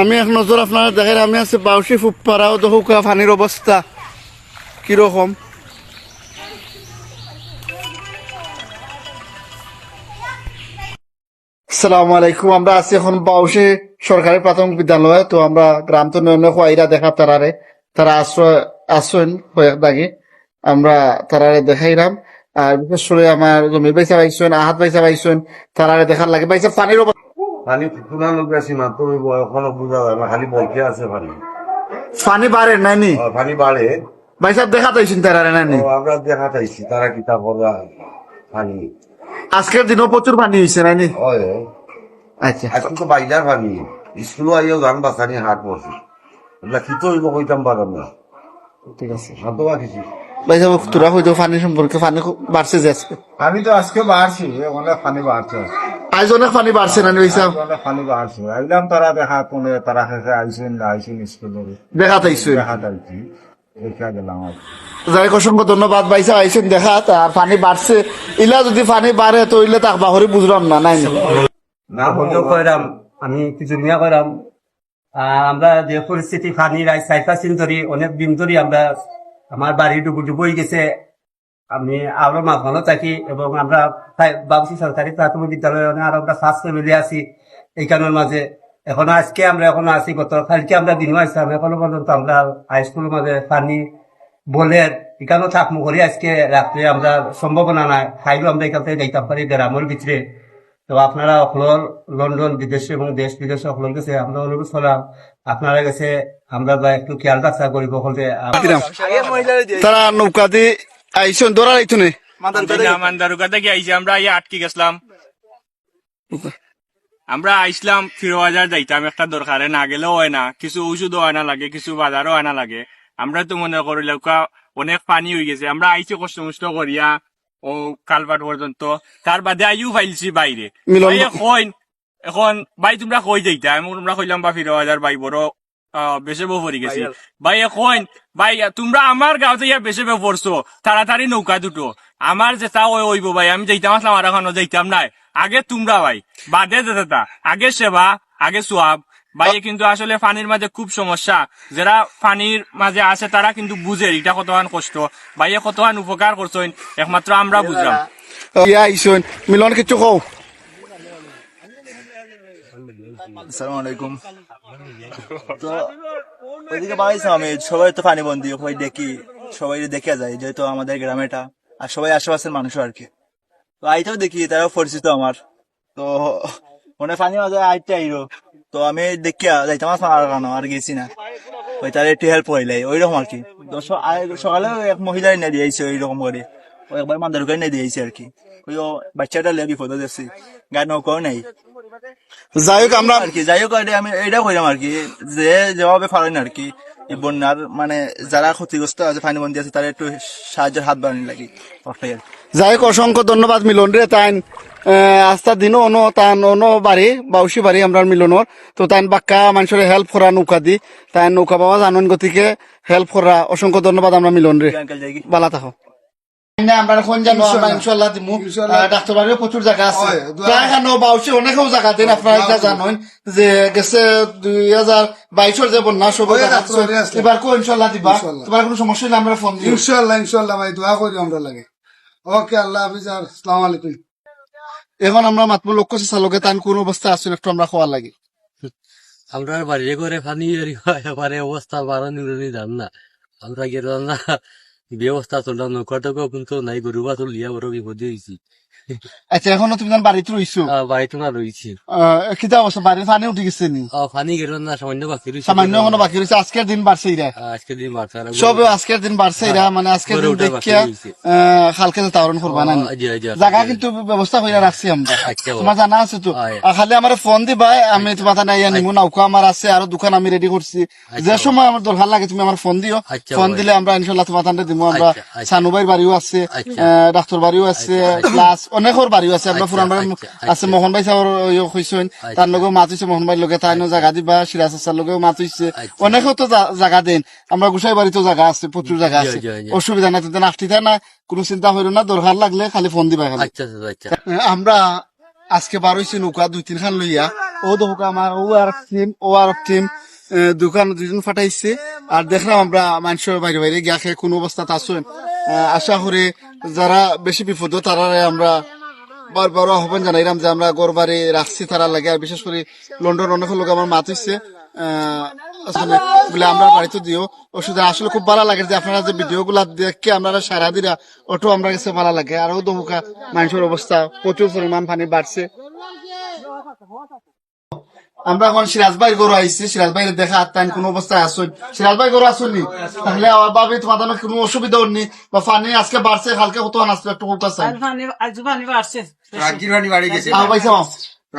আমি এক নজর আপনারা দেখেন, আমি আছি বাউসি ফুপারাও দহুকা পানির অবস্থা কিরকম। আসসালামু আলাইকুম। আমরা আছি এখন বাউসি সরকারি প্রাথমিক বিদ্যালয়ে। তো আমরা গ্রাম তো নয় খোয়াইরা দেখা তারারে, তারা আশ্রয় আসেন দাগে আমরা তারারে দেখাইলাম। আর বিশেষ করে আমার জমির বাইসা পাইছেন, আহাত বাইসা পাইছেন, তারারে দেখার লাগে পাইছে পানির অবস্থা। পানি পুরানো বেশি না, তুমি এখনো বোঝা যায় না, খালি বলতে আছে পানি। পানি বাড়ে নাইনি পানি বাড়ে। ভাই সাহেব দেখা পাইছেন তারারে নাইনি? আমরা দেখা পাইছি তারা কিতাব পানি আজকের দিনও প্রচুর পানি হয়েছে নাইনি? হয়। আচ্ছা, আজকে তো বাইজার পানি, স্কুলও আইও গান বাঁচানি হাট বসে, এগুলা কি তো কইতাম পারলাম না। ঠিক আছে হাতো বাকিছি ভাই সাহেব, তোরা হয়তো পানি সম্পর্কে পানি খুব বাড়ছে যে আজকে। পানি তো আজকে বাড়ছি, অনেক পানি বাড়ছে, আজ অনেক পানি বাড়ছে না ভাই সাহেব? অনেক পানি বাড়ছে। একদম তারা দেখা কোনে তারা খেতে আইসেন না আইসেন স্কুলে দেখা তাইছে দেখা যাচ্ছি, দেখা গেলাম আর যাই অসংখ্য ধন্যবাদ ভাই সাহেব আইসেন দেখা। আর পানি বাড়ছে, ইলা যদি পানি বাড়ে তো ইলে তাক বাহরি বুঝলাম না নাই না হলেও কইরাম আমি কিছু নিয়া কইরাম। আমরা যে পরিস্থিতি পানির সাইফাসিন ধরি অনেক দিন ধরি আমরা আমার বাড়ি ডুবুই গেছে। আমি আরো মাঝখানে থাকি এবং আমরা বাবুসি সরকারি প্রাথমিক বিদ্যালয়ে আর আমরা ফার্স্ট ফ্যামিলি আছি এই কারণের মাঝে। এখনো আজকে আমরা এখনো আছি, গত কালকে আমরা দিনও আসলাম, এখনো পর্যন্ত আমরা হাই স্কুলের মাঝে পানি বলে এখানেও থাকমু করি। আজকে রাত্রে আমরা সম্ভাবনা নাই খাইলেও আমরা এখান থেকে যাইতাম পারি গ্রামের ভিতরে। তো আপনারা অকলর লন্ডন বিদেশে এবং দেশ বিদেশে অকলর গেছে আমরা অনুরোধ করলাম আপনারা গেছে আমরা একটু খেয়াল রাখা করিব হলে তারা নৌকা দিয়ে আইসন দৌড়া রাইতো নে মান্দারুকা থেকে আইছি আমরা আটকে গেছিলাম। আমরা আইসলাম ফিরোবাজার যাইতাম একটা দরকারে, না গেলেও হয় না, কিছু ওষুধও হয় না লাগে, কিছু বাজারও হয় না লাগে। আমরা তো মনে করি অনেক পানি হয়ে গেছে, আমরা আইছি কষ্ট মষ্ট করিয়া ও কালভার্ট পর্যন্ত, তার বাদে আইও ফাইলছি বাইরে। এখন ভাই তোমরা কই যাইতা, আমরা কইলাম বা ফিরোবাজার ভাই বড় বেশে পড়ি গেছি। ভাই এখন ভাই তোমরা আমার গাঁওতে ইয়া বেশে পড়ছো, তাড়াতাড়ি নৌকা দুটো আমার যেটা ওইব ভাই, আমি যাইতাম আসলাম আর এখনো যাইতাম নাই। আগে তোমরা ভাই বাদে যেতা, আগে সেবা আগে সোয়াব ভাই। কিন্তু আসলে পানির মাঝে খুব সমস্যা, যারা পানির মাঝে আছে তারা কিন্তু বুঝে এটা কতখান কষ্ট। ভাইয়ে কতখান উপকার করছেন একমাত্র আমরা বুঝলাম। ইয়া আইসন মিলন কিছু কও। আসসালামু আলাইকুম। তো ওইদিকে বাড়াইছি আমি, সবাই তো পানি বন্দি সবাই দেখি, সবাই দেখে যায় যেহেতু আমাদের গ্রামেটা, আর সবাই আশেপাশের মানুষ আর কি। তো আইটাও দেখি তারাও পরিচিত আমার। তো মনে পানি মাঝে আইতে আইরো, তো আমি দেখিয়া যাইতাম আর কেন আর গেছি না, ওই তার একটু হেল্প হইলে ওইরকম আর কি। তো সকালে এক মহিলা এনে দিয়েছে ওইরকম করে, ও একবার মান্দারুকা এনে দিয়েছে আর কি। ওই বাচ্চাটা লেগে বিপদ দেখছি, গায়ে নৌকাও নেই। যাই হোক আমরা আর কি যাই হোক আমি এটা কইলাম আর কি, যে যেভাবে পারেন আর কি এই বন্যার মানে যারা ক্ষতিগ্রস্ত আছে পানিবন্দী আছে তারা একটু সাহায্যের হাত বাড়ানো লাগে। যাই হোক অসংখ্য ধন্যবাদ মিলন রে। তাইন আস্তা দিনও অনো তান অনো বাড়ি বাউসি বাড়ি আমরা মিলনের। তো তাইন বাক্কা মানুষের হেল্প করা নৌকা দি, তাই নৌকা পাওয়া জানেন গতিকে হেল্প করা অসংখ্য ধন্যবাদ আমরা মিলন রে। বালা থাকো। আমরা এখন জানো আমরা ইনশাল্লাহ দিমু, ডাক্তার বাড়িও প্রচুর জায়গা আছে, প্রায় খানো বাউসি অনেকেও জায়গা দেন। আপনারা এটা জানেন যে গেছে 2022 যে বন্যা সব এবার কো ইনশাল্লাহ দিবা। তোমার কোনো সমস্যা হলে আমরা ফোন দিই ইনশাল্লাহ ইনশাল্লাহ ভাই দোয়া করি আমরা লাগে। ওকে, আল্লাহ হাফিজ, আসসালামু আলাইকুম। এখন আমরা মাতবো লক্ষ্য চালকে তান কোন অবস্থা আছে একটু আমরা খাওয়া লাগে। আমরা বাড়িতে করে পানি এবারে অবস্থা বারো নিউরনি যান না, আমরা গেলাম না ব্যবস্থা চললাম নৌকাটাকেও কিন্তু নাই, গরু বাছুর লিয়া বড় বিপদে হয়েছি। আচ্ছা এখনো তুমি বাড়িতে রইছো? বাড়িতে না রয়েছি। কিতা অবস্থা বাড়ির পানি উঠে গেছে নি? পানি গেল না, সামান্য বাকি রয়েছে, সামান্য এখনো বাকি রয়েছে। আজকের দিন বাড়ছে এরা, আজকের দিন বাড়ছে সব আজকের দিন বাড়ছে এরা, মানে আজকের দিন দেখিয়া খালকে তাওরণ করবা না। জায়গা কিন্তু ব্যবস্থা হইয়া রাখছি আমরা, তোমার জানা আছে তো। খালি আমার ফোন দিবা, আমি তোমার তাই নিমু, নৌকা আমার আছে, আরো দোকান আমি রেডি করছি। যে সময় আমার দরকার লাগে তুমি আমার ফোন দিও, ফোন দিলে আমরা ইনশাল্লাহ তোমার তান্ডে দিব। আমরা সানুবাইর বাড়িও আছে, ডাক্তার বাড়িও আছে, প্লাস অনেকর বাড়িও আছে। আমরা পুরান বাড়ি আছে, মোহন ভাই সাহর হইছেন, তার লগেও মাত হইছে, মোহন ভাইয়ের লগে তাই জায়গা দিবা, সিরাজ আসার লগেও মাত হইছে, অনেকেও তো জায়গা দেন। আমরা গুসাই বাড়িতেও জায়গা আছে, প্রচুর জায়গা আছে, অসুবিধা নাই। তুমি আসতে না, কোনো চিন্তা হইল না, দরকার লাগলে খালি ফোন দিবা। আমরা আজকে বার হইছি নৌকা 2-3 খান লইয়া, ও দোকা আমার ও আর টিম দোকান দুজন ফাটাইছে আর দেখলাম আমরা মানুষের বাইরে বাইরে গিয়া খেয়ে কোন অবস্থা আসুন আশা করি যারা বেশি বিপদ তারা আমরা বারবার আহ্বান জানাইলাম যে আমরা গড় বাড়ি রাখছি তারা লাগে আর বিশেষ করে লন্ডন অনেক লোক আমার মাত হইছে আসলে বলে আমরা বাড়িতে দিও ওষুধ আসলে খুব ভালো লাগে যে আপনারা যে ভিডিও গুলা দেখে আপনারা সারা দিরা ওটাও আমরা কাছে ভালো লাগে আর ও দমুকা মানুষের অবস্থা প্রচুর পরিমাণ পানি বাড়ছে আমরা এখন সিরাজ ভাই গরু আইছি সিরাজ ভাই দেখা আত্মাইন কোন অবস্থায় আসুন সিরাজ ভাই গরু আসুননি তাহলে আমার ভাবি তোমাদের কোনো অসুবিধা হননি বা পানি আজকে বাড়ছে কালকে কত আসবে একটু কথা চাই রাজ্যের ভানি বাড়ি গেছে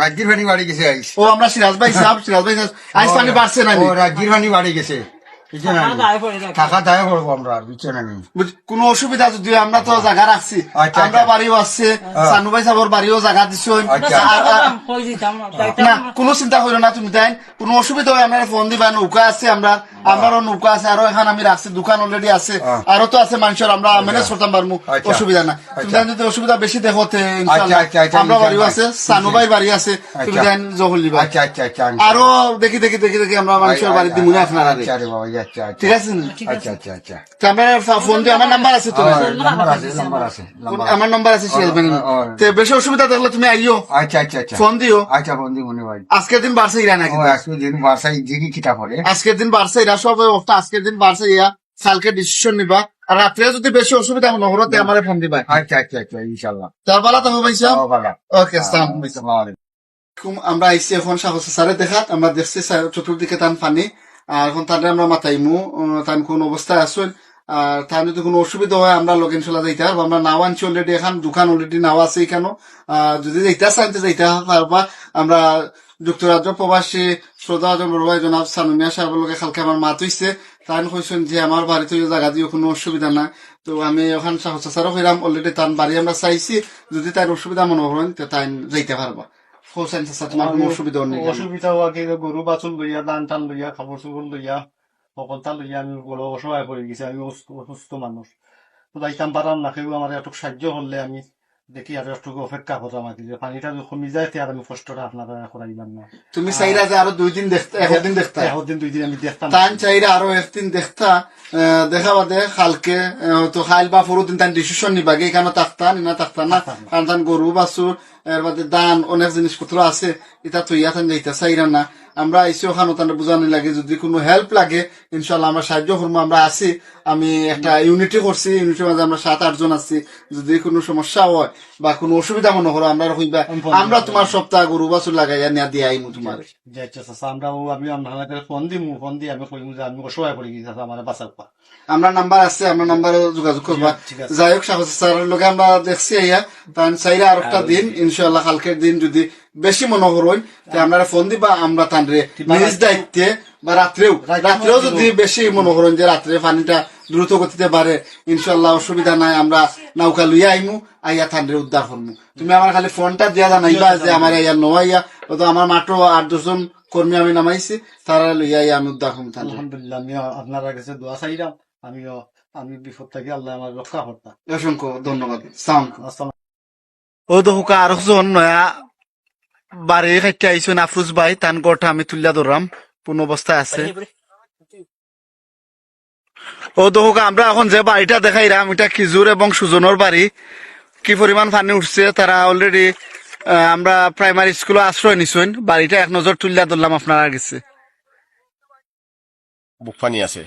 রাজ্যের ভানি বাড়ি গেছে আইস ও আমরা সিরাজ ভাই সাহেব আইস পানি বাড়ছে না ও রাজ্যের ভানি বাড়ি গেছে টাকা দায় করবো আমরা আর বিছানা নেই কোন অসুবিধা যদি আমরা তো জায়গা রাখছি আচ্ছা, আমরা আচ্ছা। বাড়িও আছে সানু ভাই সাহেবের বাড়িও জায়গা দিচ্ছ আচ্ছা। না কোনো চিন্তা করো না তুমি তাই কোনো অসুবিধা হয় আমরা ফোন দিবা নৌকা আছে আমরা আমারও নৌকা আছে আরো এখন আমি রাখছি দোকান অলরেডি আছে আরো তো আছে মানুষের আমরা ম্যানেজ করতাম পারবো আচ্ছা। অসুবিধা না তুমি তাই যদি অসুবিধা বেশি দেখো আচ্ছা, আচ্ছা, আচ্ছা, আমরা বাড়িও ইনশাআল্লাহ। আছে সানু ভাই বাড়ি আছে তুমি আচ্ছা। তাই জহল দিবা আচ্ছা আচ্ছা আচ্ছা আরো দেখি আমরা মানুষের বাড়ি দিব না আপনারা আচ্ছা রে বাবা আচ্ছা আচ্ছা ঠিক আছে আচ্ছা আচ্ছা আচ্ছা তো আমরা ফোন দিয়ে আমার নাম্বার আছে তো নাম্বার আছে নাম্বার আছে আমার নাম্বার আছে সিরাজ ভাই তো বেশি অসুবিধা দেখলে তুমি আইও আচ্ছা আচ্ছা আচ্ছা ফোন দিও আচ্ছা বন্ধু মনে ভাই আজকের দিন বাড়ছে ইরা নাকি ও আজকে দিন বাসায় জিগি কিটা পড়ে আজকের দিন বাড়ছে ইরা সব আজকের দিন বাড়ছে ইয়া কালকে ডিসিশন নিবা আর রাত্রে যদি বেশি অসুবিধা মনে হলো তে আমারে ফোন দিবা আচ্ছা আচ্ছা আচ্ছা ইনশাআল্লাহ তার বেলা তো পাইছা ও বাবা ওকে আসসালামু আলাইকুম আমরা আইসি এখন সাহস স্যারে দেখাত আমরা দেখছি চতুর্দিকে টান পানি আর এখন তাদের আমরা মাথাইমু তান কোন অবস্থায় আসুন আর তার যদি কোনো অসুবিধা হয় আমরা লগ ইনশাল্লাহ যাইতে পারবো আমরা নাও আনছি অলরেডি এখন দোকান অলরেডি নাও আছে এখানে যদি যাইতে চাইতে যাইতে পারবা আমরা যুক্তরাজ্য প্রবাসী শ্রদ্ধা বড় ভাই জনাব সানুমিয়া সাহেবের লোকে কালকে আমার মাত হইছে তাই কইছেন যে আমার বাড়িতে জায়গা দিয়ে কোনো অসুবিধা নাই তো আমি ওখান সাহস স্যারও হইলাম অলরেডি তার বাড়ি আমরা চাইছি যদি তার অসুবিধা মনে করেন তো তাই যাইতে পারবা তোমার কোনো অসুবিধা নেই অসুবিধা হওয়া কি গরু বাছুর লইয়া ধান টান লইয়া খাবার চুবর লইয়া সকলটা লইয়া আমি বড় অসহায় পড়ে গেছি আমি অসুস্থ মানুষ তো যাইতাম পারাম না কেউ আমার একটু সাহায্য করলে আমি দেখি আর একটু অপেক্ষা করতাম আর কি যে পানিটা যদি কমি যায় আর আমি কষ্টটা আপনারা করাইলাম না তুমি চাইরা যে আরো 2 দিন দেখতে একদিন দেখতে একদিন 2 দিন আমি দেখতাম তান চাইরা আরো একদিন দেখতা দেখা বাদে কালকে তো খাইল বা পুরো দিন তান ডিসিশন নিবাগে এখানে থাকতা না থাকতা না কারণ তান গরু বাছুর এর বাদে দান অনেক জিনিসপত্র আছে এটা তো ইয়া তান যাইতে চাইরা না আমরা আইসি ওখানে তান বুঝানি লাগে যদি কোনো হেল্প লাগে ইনশাল্লাহ আমরা সাহায্য করবো আমরা আছি আমি একটা ইউনিটি করছি ইউনিটির মাঝে আমরা 7-8 জন আছি যদি কোনো সমস্যা হয় বা কোনো অসুবিধা মনে করো আমরা কইবা আমরা তোমার সপ্তাহ গরু বাছুর লাগাইয়া নিয়া দিয়ে আইমু তোমার আমি আপনাদের ফোন দিয়ে আমি কইমু যে আমি অসহায় পড়ে গেছি আমার বাঁচার পা আমরা নাম্বার আছে আমরা নাম্বারে যোগাযোগ করবা যাই হোক সাহস স্যারের লোকে আমরা দেখছি ইয়া তান চাইরা আর একটা দিন ইনশাআল্লাহ কালকের দিন যদি বেশি মনে করেন তো আপনারা ফোন দিবা আমরা তানরে নিজ দায়িত্বে বা রাত্রেও যদি বেশি মনে করেন যে রাত্রে পানিটা দ্রুত গতিতে বাড়ে ইনশাআল্লাহ অসুবিধা নাই আমরা নৌকা লইয়া আইমু আইয়া তানরে উদ্ধার করবো তুমি আমার খালি ফোনটা দিয়া জানাইবা যে আমার ইয়া নোয়াইয়া তো আমার মাত্র 8-10 জন কর্মী আমি নামাইছি তারা লইয়া আমি উদ্ধার করবো আলহামদুলিল্লাহ আমি আপনারা কাছে দোয়া চাইলাম আমি বিপদ থেকে আল্লাহ আমার রক্ষা করতাম অসংখ্য ধন্যবাদ ও দোকা আরেকজন নয়া বাড়ি খাইতে আইসুন আফরুজ ভাই তান গোটা আমি তুলিয়া ধরলাম কোন অবস্থায় আছে ও দোকা আমরা এখন যে বাড়িটা দেখাইলাম এটা খিজুর এবং সুজনের বাড়ি কি পরিমাণ পানি উঠছে তারা অলরেডি আমরা প্রাইমারি স্কুলে আশ্রয় নিছুন বাড়িটা এক নজর তুলিয়া ধরলাম আপনারা গেছে বুক পানি আছে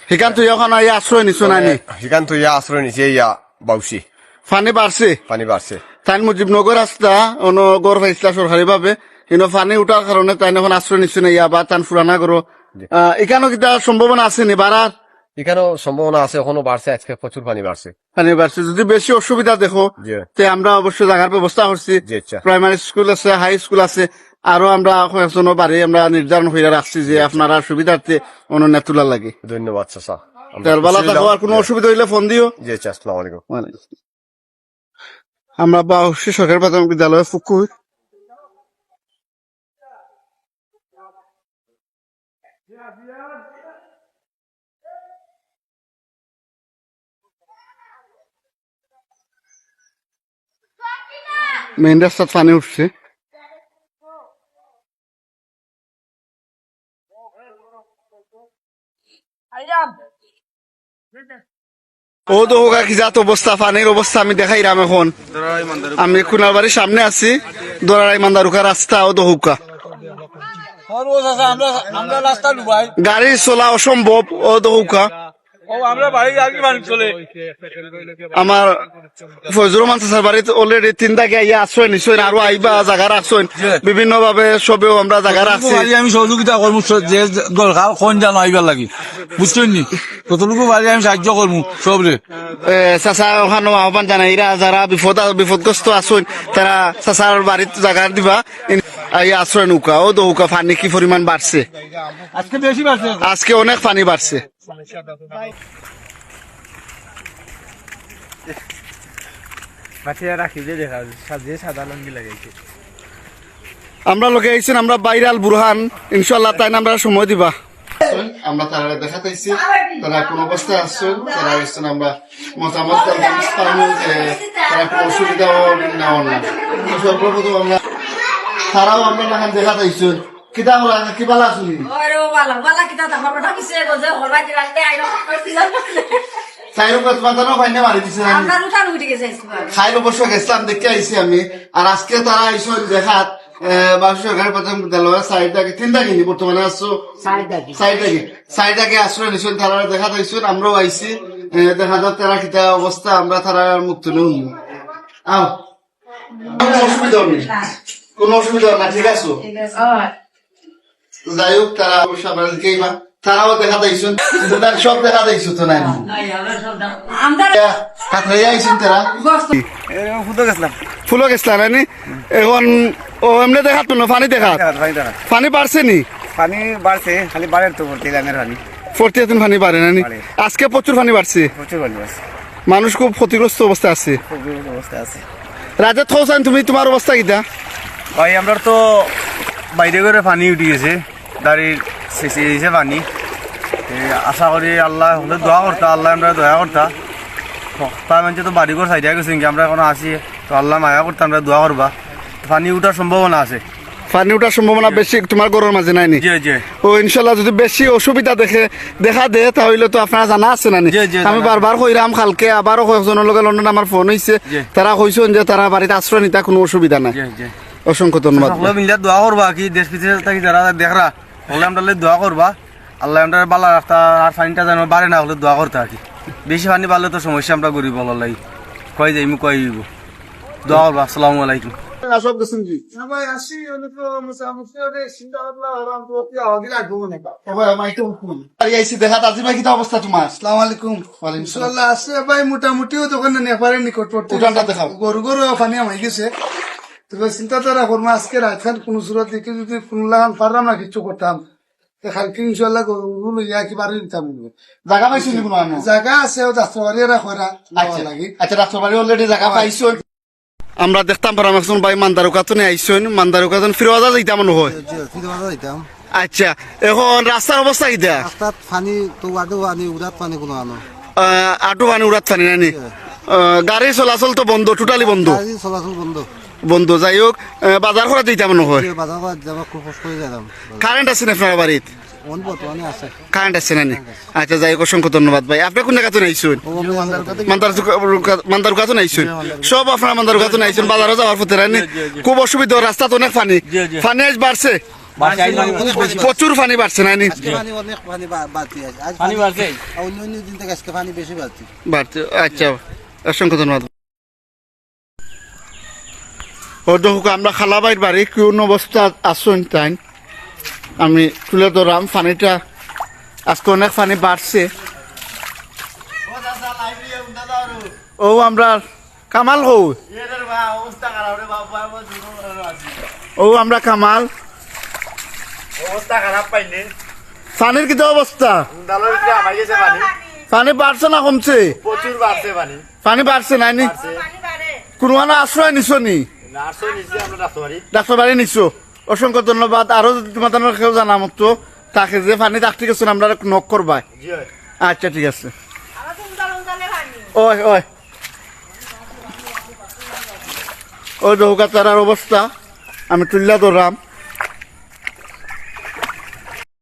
সেখান তুই এখন আশ্রয় নিছুন আনি সেখান তো ইয়া আশ্রয় নিচে ইয়া বাউসি পানি বাড়ছে পানি বাড়ছে তাই মুজিবনগর রাস্তা গড় পাইছিলা সরকারি ভাবে কিন্তু পানি উঠার কারণে তাই এখন আশ্রয় নিচ্ছে না ইয়া বা তান ফুরানা করো এখানেও কিটা সম্ভাবনা আছে নি বাড়ার এখানেও সম্ভাবনা আছে এখনো বাড়ছে আজকে প্রচুর পানি বাড়ছে পানি বাড়ছে যদি বেশি অসুবিধা দেখো তে আমরা অবশ্যই জায়গার ব্যবস্থা করছি প্রাইমারি স্কুল আছে হাই স্কুল আছে আরো আমরা কয়েকজনের বাড়ি আমরা নির্ধারণ হইয়া রাখছি যে আপনারা সুবিধার্থে অনন্য তোলা লাগে ধন্যবাদ চাচা তার বেলা থাকো আর কোনো অসুবিধা হইলে ফোন দিও জি আচ্ছা আসসালামু আলাইকুম আমরা বাউসি সরকারি প্রাথমিক বিদ্যালয়ে ফুকুর মেইন রাস্তার পানি উঠছে ও তো হোক কি জাত অবস্থা, পানির অবস্থা আমি দেখাইলাম এখন। আমি কুনার বাড়ির সামনে আছি, দোরারাই মান্দারুকা রাস্তা ও তো হুকা গাড়ি চলা অসম্ভব ও তো হুকা। আমার ফজলুর রহমান চাচার বাড়িতে অলরেডি 3টা গিয়ে আশ্রয় নিশ্চয়, আরো আইবা জায়গা রাখছেন বিভিন্ন ভাবে, সবেও আমরা জায়গা রাখছি। আমি সহযোগিতা করবো যে দরকার কোন জানো আইবার লাগি, বুঝছেন নি? কতটুকু বাড়ি আমি সাহায্য করবো সবরে। চাচা ওখানে আহ্বান জানাই, এরা যারা বিপদগ্রস্ত আছেন তারা চাচার বাড়িতে জায়গা দিবা, আশ্রয় নৌকা ও দৌকা। পানি কি পরিমাণ বাড়ছে আজকে, বেশি বাড়ছে আজকে, অনেক পানি বাড়ছে। আমরা লোকে আইছেন, আমরা বাইরাল বুরহান, ইনশাল্লাহ তাই আমরা সময় দিবা। আমরা তারা দেখাতেছি তারা কোন অবস্থায় আসছেন, তারা আসছেন আমরা মতামত তারা কোন অসুবিধা নেওয়ার না। সর্বপ্রথম আমরা তারাও আমরা নাখান দেখাতেছেন কিতা হলা কি বালা শুনি খাইল অবশ্য গেছিলাম দেখে আইসি আমি। আর আজকে তারা আইসন দেখাত সরকারি প্রাথমিক বিদ্যালয় 4টাকে 3টা কিনি বর্তমানে আসছো 4টাকে আশ্রয় নিছেন, তারা দেখা দিয়েছেন। আমরাও আইসি দেখা যাক তারা কিতা অবস্থা, আমরা তারা মুক্ত নেই। আও কোনো অসুবিধা নেই, কোনো অসুবিধা না, ঠিক আছে। যাই হোক তারা সবাইকেই তারাও দেখা দিয়েছেন, সব দেখা দিয়েছো তো নাই কাতরাই আইছেন তারা ফুলো গেছিলাম নানি। এখন ও এমনি দেখা তো পানি দেখা পানি বাড়ছে নি? পানি বাড়ছে, খালি বাড়ের তো ভর্তি লাইনের পানি, ফোর্টি পানি বাড়ে নানি? আজকে প্রচুর পানি বাড়ছে, প্রচুর পানি বাড়ছে, মানুষ খুব ক্ষতিগ্রস্ত অবস্থা আছে। অবস্থা আছে। রাজা থাউসান, তুমি তোমার অবস্থা কিটা? ভাই আমরা তো বাইরে করে পানি উঠে গেছে, দাঁড়িয়ে শেষে দিয়েছে পানি। আশা করি আল্লাহ হলে দোয়া করতা, আল্লাহ আমরা দয়া করতা। তার মানে তো বাড়ি ঘর সাইডে গেছে, আমরা এখন আসি তো আল্লাহ মায়া করতাম, আমরা দোয়া করবা। পানি উঠার সম্ভাবনা আছে, পানি উঠার সম্ভাবনা বেশি তোমার ঘরের মাঝে নাই নি? ও ইনশাল্লাহ যদি বেশি অসুবিধা দেখা দে তাহলে তো আপনারা জানা আছে না? আমি বারবার কইরাম, কালকে আবারও কয়েকজনের লগে লন্ডন আমার ফোন হয়েছে, তারা কইছেন যে তারা বাড়িতে আশ্রয় নিতা কোনো অসুবিধা নাই। অসংখ্য ধন্যবাদ। দোয়া করবা কি দেশ বিদেশ থাকি যারা দেখরা হলে আমরা দোয়া করবা, আল্লাহ আমরা বালা রাখতা, আর পানিটা যেন বাড়ে না হলে দোয়া করতে আর কি। বেশি পানি বাড়লে তো সমস্যা, আমরা গরিব আল্লাহ কয় যাই কয় দোয়া করবা। আসসালামু আলাইকুম। অবস্থা তোমার? আসসালামু আলাইকুম। ইনশাআল্লাহ আছে ভাই, মোটামুটিও দোকানে নেপারে নিকটবর্তী গরু পানি আমাই গেছে। তবে চিন্তা তারা করবো আজকে রাত খান কোন সুরত দেখে যদি কোন লাগান পারলাম না কিছু করতাম, কালকে ইনশাল্লাহ গরু লইয়া কি বাড়ি নিতাম। জায়গা পাইছো নি? জায়গা আছে, ডাক্তারবাড়ি খরা লাগে। আচ্ছা, ডাক্তারবাড়ি অলরেডি জায়গা পাইছো? আমরা দেখতাম পারাম এখন ভাই মান্দারুকাতনে আইসন, মান্দারুকাতন ফিরোজা যাইতাম মনে হয়। আচ্ছা, এখন রাস্তার অবস্থা কিটা? রাস্তাত পানি তো আডু পানি উড়াত পানি কোনো আনো আটু পানি উড়াত পানি নানি? গাড়ি চলাচল তো বন্ধ, টোটালি বন্ধ, চলাচল বন্ধ বন্ধ। যাই হোক বাজার করা দিতাম মনে হয়। বাজার যাবা খুব কষ্ট হয়ে যেতাম। কারেন্ট আছে না আপনার বাড়িত? বর্তমানে আছে, কারেন্ট আছে নানি? আচ্ছা, যাই হোক অসংখ্য ধন্যবাদ ভাই। আপনি কোন জায়গাতে আইসুন? মান্দারুকাতে আইসুন? সব আপনার মান্দারুকাতে আইসুন, বাজারে যাওয়ার পথে রানি খুব অসুবিধা, রাস্তাতে অনেক পানি, পানি আজ বাড়ছে, প্রচুর পানি বাড়ছে নানি? অনেক পানি বাড়ছে, অন্য দিন থেকে আজকে পানি বেশি বাড়ছে। আচ্ছা, অসংখ্য ধন্যবাদ। আমরা খালাবাইর বাড়ি কোন অবস্থা আসুন তাই আমি তুলে ধরাম। পানিটা আজকে অনেক পানি বাড়ছে। ও আমরা কামাল হো, ও আমরা কামাল, অবস্থা খারাপ পাইনি। পানির কি অবস্থা? পানি বাড়ছে না কমছে? প্রচুর বাড়ছে পানি। পানি বাড়ছে নাইনি? কোনো আশ্রয় নিছো নি? ডাক্তারবাড়ি নিছো? অসংখ্য ধন্যবাদ। আরো যদি তোমার কেউ জানা মতো তাকে যে পানি ডাক্তার গেছো আমরা নক করবা। আচ্ছা, ঠিক আছে। ওই ওই ওই দৌকা তার অবস্থা আমি তুলিয়া ধরাম।